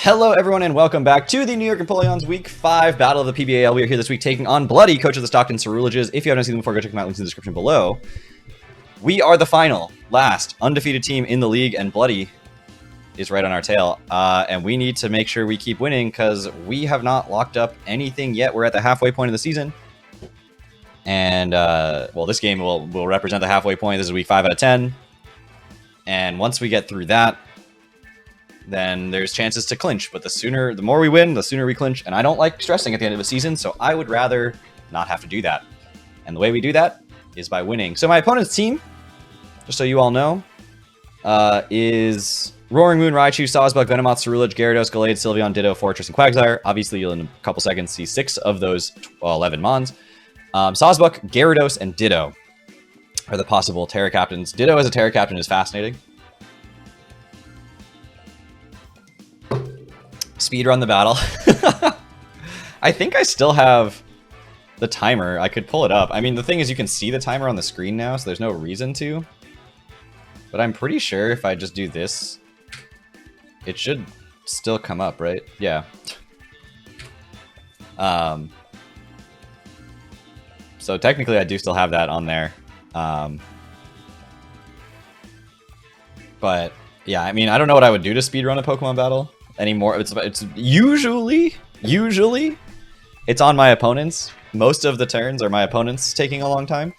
Hello everyone and welcome back to the New York Empoleon's Week 5 Battle of the PBAL. We are here this week taking on Bloody, coach of the Stockton Ceruledges. If you haven't seen them before, go check them out, links in the description below. We are the final, last, undefeated team in the league, and Bloody is right on our tail. And we need to make sure we keep winning because we have not locked up anything yet. We're at the halfway point of the season. And, well, this game will represent the halfway point. This is Week 5 out of 10. And once we get through that, then there's chances to clinch. But the more we win, the sooner we clinch. And I don't like stressing at the end of the season, so I would rather not have to do that. And the way we do that is by winning. So my opponent's team, just so you all know, is Roaring Moon, Raichu, Sawsbuck, Venomoth, Ceruledge, Gyarados, Gallade, Sylveon, Ditto, Fortress, and Quagsire. Obviously, you'll in a couple seconds see 6 of those 11 Mons. Sawsbuck, Gyarados, and Ditto are the possible Terra Captains. Ditto as a Terra Captain is fascinating. Speedrun the battle. I think I still have the timer. I could pull it up. I mean, the thing is you can see the timer on the screen now, so there's no reason to. But I'm pretty sure if I just do this, it should still come up, right? Yeah. So technically I do still have that on there. But yeah, I mean, I don't know what I would do to speedrun a Pokemon battle anymore. It's usually it's on my opponents. Most of the turns are my opponents taking a long time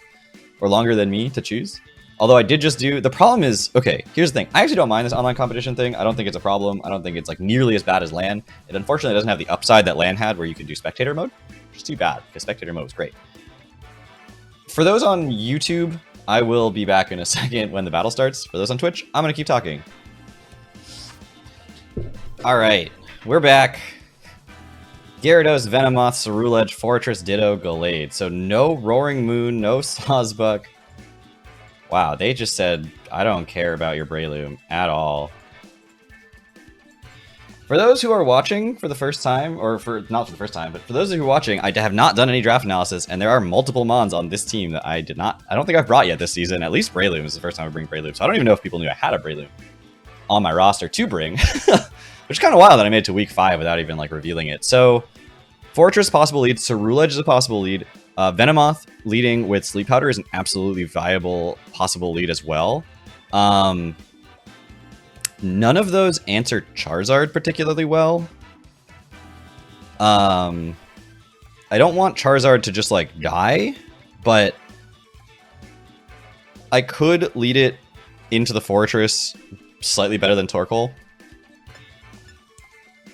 or longer than me to choose. Although I did just do, the problem is, okay, here's the thing. I actually don't mind this online competition thing. I don't think it's a problem. I don't think it's like nearly as bad as LAN. It unfortunately doesn't have the upside that LAN had where you could do spectator mode, which is too bad because spectator mode was great. For those on YouTube, I will be back in a second when the battle starts. For those on Twitch, I'm going to keep talking. All right, we're back. Gyarados, Venomoth, Ceruledge, Fortress, Ditto, Gallade. So no Roaring Moon, no Sawsbuck. Wow, they just said, I don't care about your Breloom at all. For those who are watching for the first time, or not for the first time, but for those who are watching, I have not done any draft analysis, and there are multiple Mons on this team that I don't think I've brought yet this season. At least Breloom is the first time I bring Breloom, so I don't even know if people knew I had a Breloom on my roster to bring. Which is kind of wild that I made it to Week 5 without even like revealing it. So, Fortress possible lead, Ceruledge is a possible lead, Venomoth leading with Sleep Powder is an absolutely viable possible lead as well. None of those answer Charizard particularly well. I don't want Charizard to just like die, but I could lead it into the Fortress slightly better than Torkoal.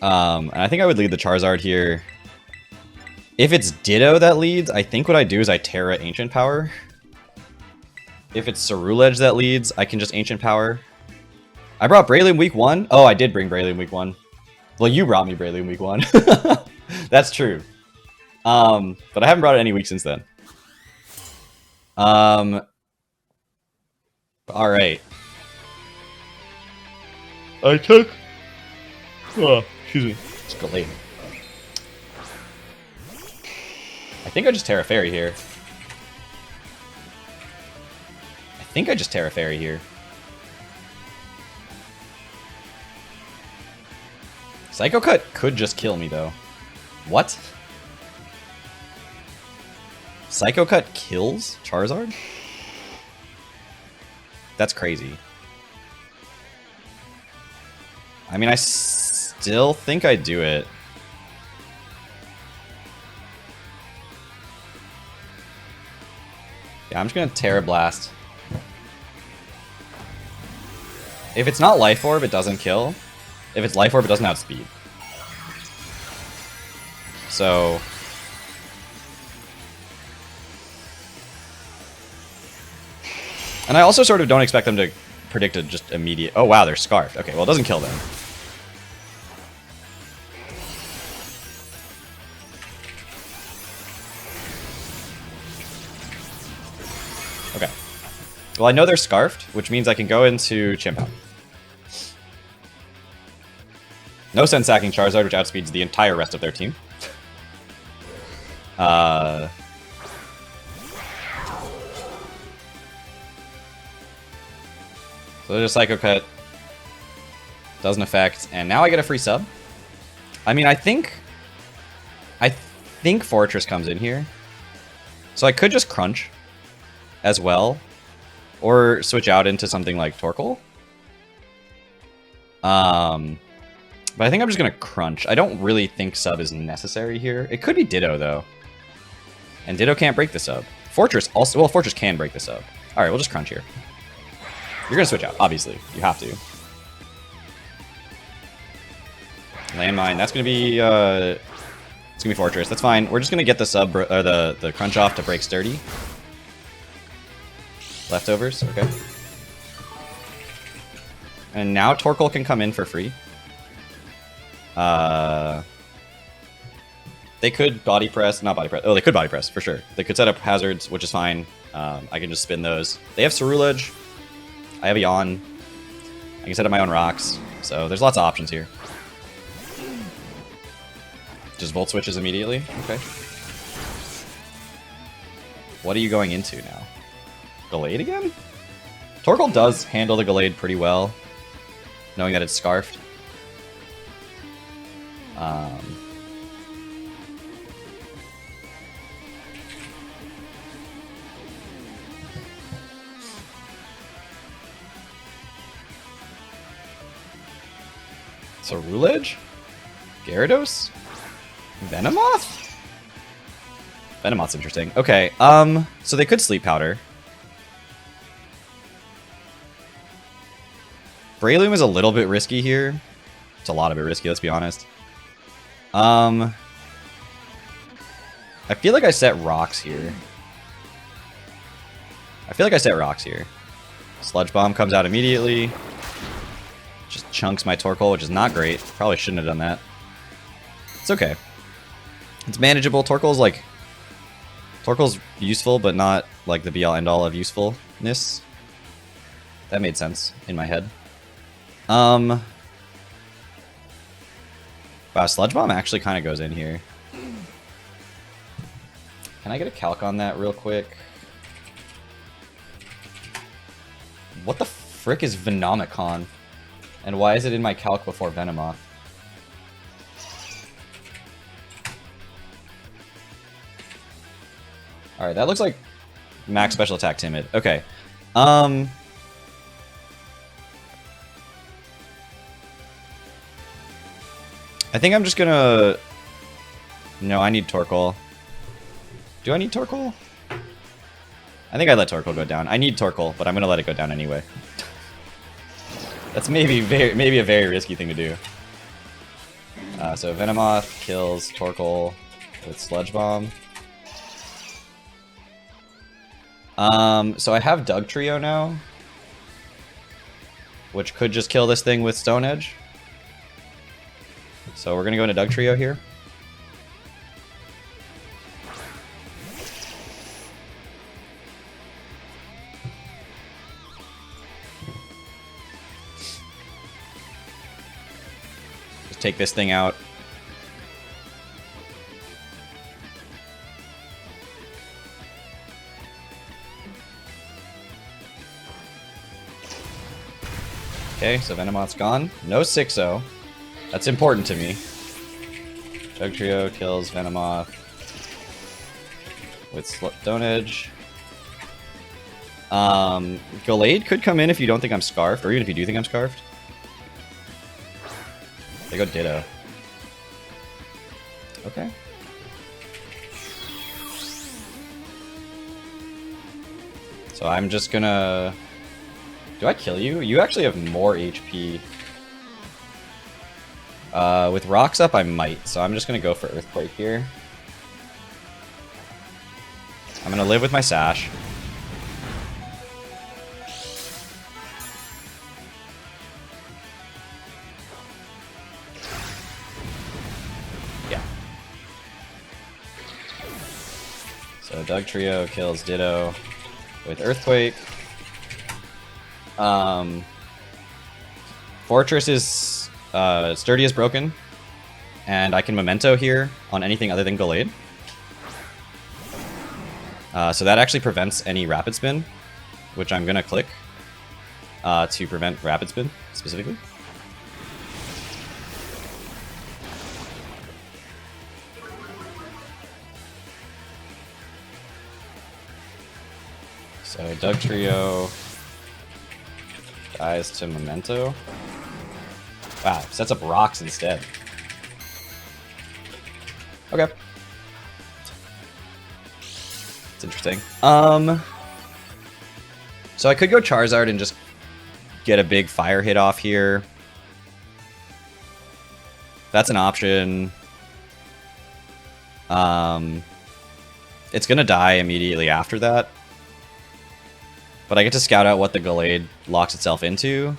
And I think I would lead the Charizard here. If it's Ditto that leads, I think what I do is I Terra Ancient Power. If it's Ceruledge that leads, I can just Ancient Power. I brought Breloom Week 1. Oh, I did bring Breloom Week 1. Well, you brought me Breloom Week 1. That's true. But I haven't brought it any week since then. Alright. I took... Oh, excuse me. It's Gallade. I think I just Terra Fairy here. Psycho Cut could just kill me, though. What? Psycho Cut kills Charizard? That's crazy. I mean, I still think I do it. Yeah, I'm just gonna Terra Blast. If it's not Life Orb, it doesn't kill. If it's Life Orb, it doesn't have speed. So... And I also sort of don't expect them to predict a just immediate... Oh wow, they're Scarfed. Okay, well it doesn't kill them. Okay. Well, I know they're Scarfed, which means I can go into Chimp Out. No sense sacking Charizard, which outspeeds the entire rest of their team. So there's a Psycho Cut. Doesn't affect. And now I get a free sub. I mean, I think Fortress comes in here. So I could just Crunch as well. Or switch out into something like Torkoal. But I think I'm just going to Crunch. I don't really think sub is necessary here. It could be Ditto, though. And Ditto can't break the sub. Fortress also... Well, Fortress can break the sub. Alright, we'll just Crunch here. You're going to switch out, obviously. You have to. Landmine. That's going to be... it's going to be Fortress. That's fine. We're just going to get the sub... Or the Crunch off to break Sturdy. Leftovers. Okay. And now Torkoal can come in for free. They could body press, not body press. Oh, they could body press for sure. They could set up hazards, which is fine. I can just spin those. They have Ceruledge. I have a Yawn. I can set up my own rocks. So there's lots of options here. Just Volt Switches immediately. Okay. What are you going into now? Gallade again? Torkoal does handle the Gallade pretty well, knowing that it's Scarfed. Ceruledge? Gyarados? Venomoth? Venomoth's interesting. Okay, so they could Sleep Powder. Breloom is a little bit risky here. It's a lot of it risky, let's be honest. I feel like I set rocks here. Sludge Bomb comes out immediately. Just chunks my Torkoal, which is not great. Probably shouldn't have done that. It's okay. It's manageable. Torkoal's useful, but not like the be-all end-all of usefulness. That made sense in my head. Wow, Sludge Bomb actually kind of goes in here. Can I get a calc on that real quick? What the frick is Venomicon? And why is it in my calc before Venomoth? Alright, that looks like max special attack timid. Okay. I think I'm just gonna... No, I need Torkoal. Do I need Torkoal? I think I let Torkoal go down. I need Torkoal, but I'm gonna let it go down anyway. That's maybe a very risky thing to do. So Venomoth kills Torkoal with Sludge Bomb. So I have Dugtrio now, which could just kill this thing with Stone Edge. So we're gonna go into Dugtrio here. Just take this thing out. Okay, so Venomoth's gone. No 6-0. That's important to me. Dugtrio kills Venomoth with Stone Edge. Gallade could come in if you don't think I'm Scarfed, or even if you do think I'm Scarfed. They go Ditto. Okay. So I'm just gonna... Do I kill you? You actually have more HP. With rocks up, I might, so I'm just gonna go for Earthquake here. I'm gonna live with my Sash. Yeah. So Dugtrio kills Ditto with Earthquake. Fortress is Sturdy is broken, and I can Memento here on anything other than Gallade. So that actually prevents any Rapid Spin, which I'm gonna click to prevent Rapid Spin specifically. So Doug Trio dies to Memento. Wow, sets up rocks instead. Okay. It's interesting. So I could go Charizard and just get a big fire hit off here. That's an option. It's gonna die immediately after that. But I get to scout out what the Gallade locks itself into.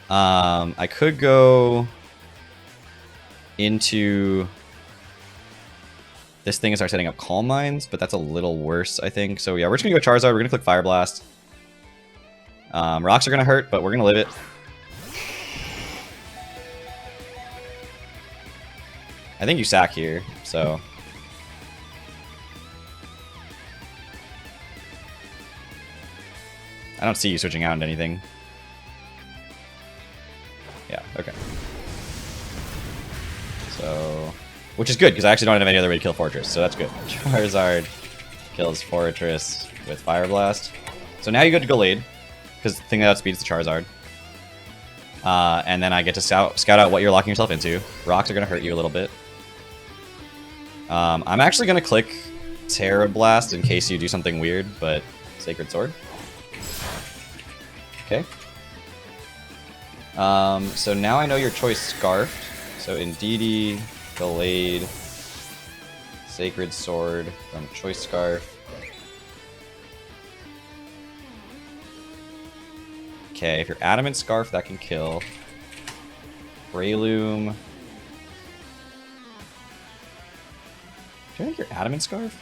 I could go into this thing and start setting up Calm Minds, but that's a little worse, I think. So yeah, we're just gonna go Charizard. We're gonna click Fire Blast. Rocks are gonna hurt, but we're gonna live it. I think you sack here, so. I don't see you switching out into anything. Yeah, okay. So, which is good, because I actually don't have any other way to kill Fortress, so that's good. Charizard kills Fortress with Fire Blast. So now you go to Gallade, because the thing that outspeeds the Charizard. And then I get to scout out what you're locking yourself into. Rocks are going to hurt you a little bit. I'm actually going to click Terra Blast in case you do something weird, but Sacred Sword. Okay. So now I know your choice Scarfed. So Indeedee, Gallade, Sacred Sword from Choice Scarf. Okay, if you're Adamant Scarf, that can kill. Breloom. Do I think you're Adamant Scarf?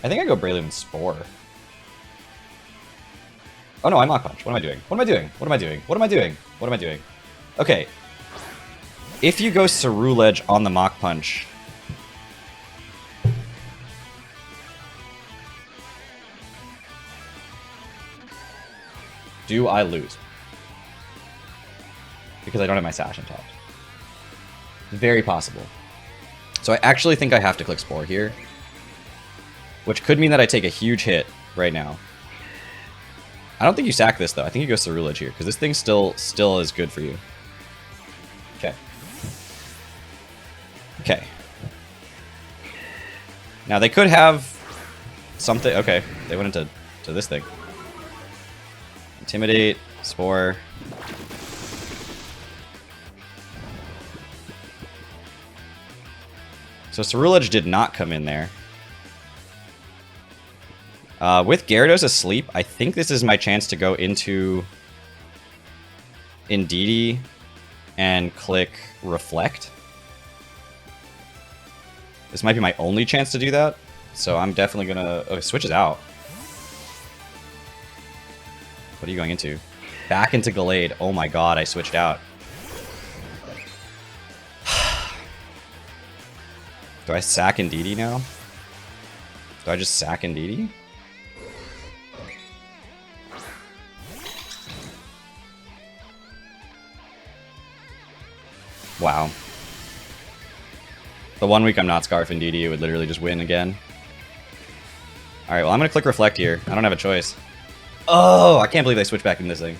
I think I go Breloom and Spore. Oh no, I Mach Punch. What am I doing? What am I doing? What am I doing? What am I doing? What am I doing? Okay. If you go Ceruledge on the Mach Punch... do I lose? Because I don't have my Sash untapped. Very possible. So I actually think I have to click Spore here. Which could mean that I take a huge hit right now. I don't think you sack this, though. I think you go Ceruledge here, because this thing still is good for you. Okay. Okay. Now, they could have something... Okay, they went into this thing. Intimidate, Spore. So Ceruledge did not come in there. With Gyarados asleep, I think this is my chance to go into Indeedee and click Reflect. This might be my only chance to do that, so I'm definitely gonna... Oh, it switches out. What are you going into? Back into Gallade. Oh my god, I switched out. Do I sack Indeedee now? Do I just sack Indeedee? Wow. The 1 week I'm not Scarf Indeedee, it would literally just win again. Alright, well I'm gonna click Reflect here. I don't have a choice. Oh, I can't believe they switched back into this thing.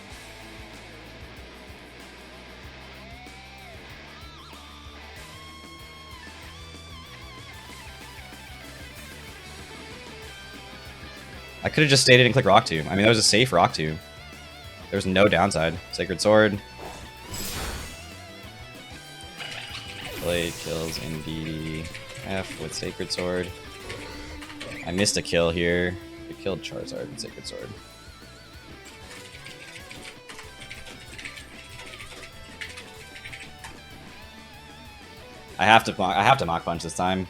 I could have just stayed in and clicked Rock Tomb. I mean, that was a safe Rock Tomb. There was no downside. Sacred Sword. Blade kills Indeedee. F with Sacred Sword. I missed a kill here. We killed Charizard and Sacred Sword. I have to Mach Punch this time.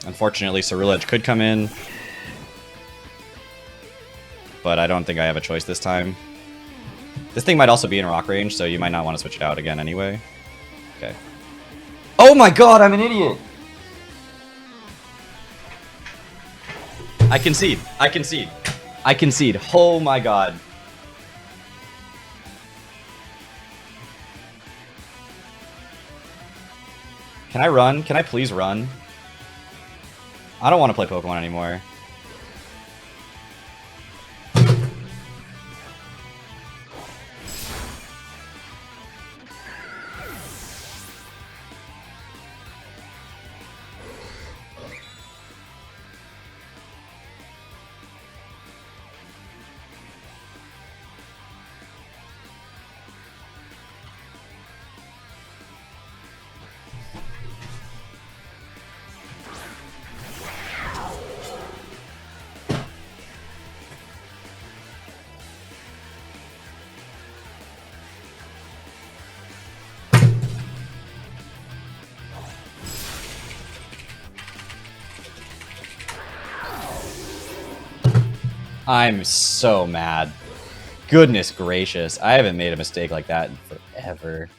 Unfortunately, Ceruledge could come in, but I don't think I have a choice this time. This thing might also be in rock range, so you might not want to switch it out again anyway. Okay. Oh my god, I'm an idiot! I concede. I concede. I concede. Oh my god. Can I run? Can I please run? I don't want to play Pokemon anymore. I'm so mad. Goodness gracious. I haven't made a mistake like that in forever.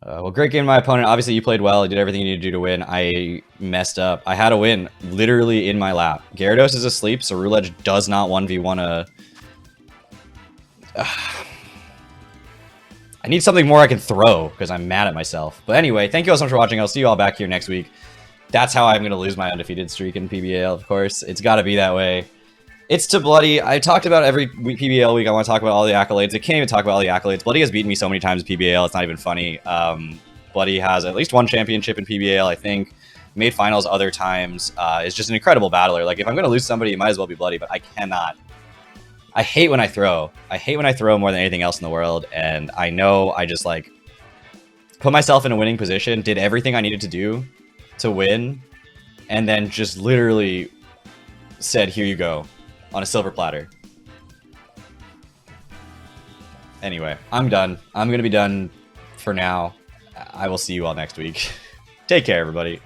Well, great game to my opponent. Obviously, you played well. You did everything you needed to do to win. I messed up. I had a win literally in my lap. Gyarados is asleep. Ceruledge does not 1v1 a... I need something more I can throw because I'm mad at myself. But anyway, thank you all so much for watching. I'll see you all back here next week. That's how I'm going to lose my undefeated streak in PBAL, of course. It's got to be that way. It's to Bloody. I talked about every PBAL week. I want to talk about all the accolades. I can't even talk about all the accolades. Bloody has beaten me so many times in PBAL. It's not even funny. Bloody has at least one championship in PBAL, I think. Made finals other times. Is just an incredible battler. Like, if I'm going to lose somebody, it might as well be Bloody, but I cannot. I hate when I throw. I hate when I throw more than anything else in the world, and I know I just, like, put myself in a winning position, did everything I needed to do to win, and then just literally said, here you go, on a silver platter. Anyway, I'm done. I'm going to be done for now. I will see you all next week. Take care, everybody.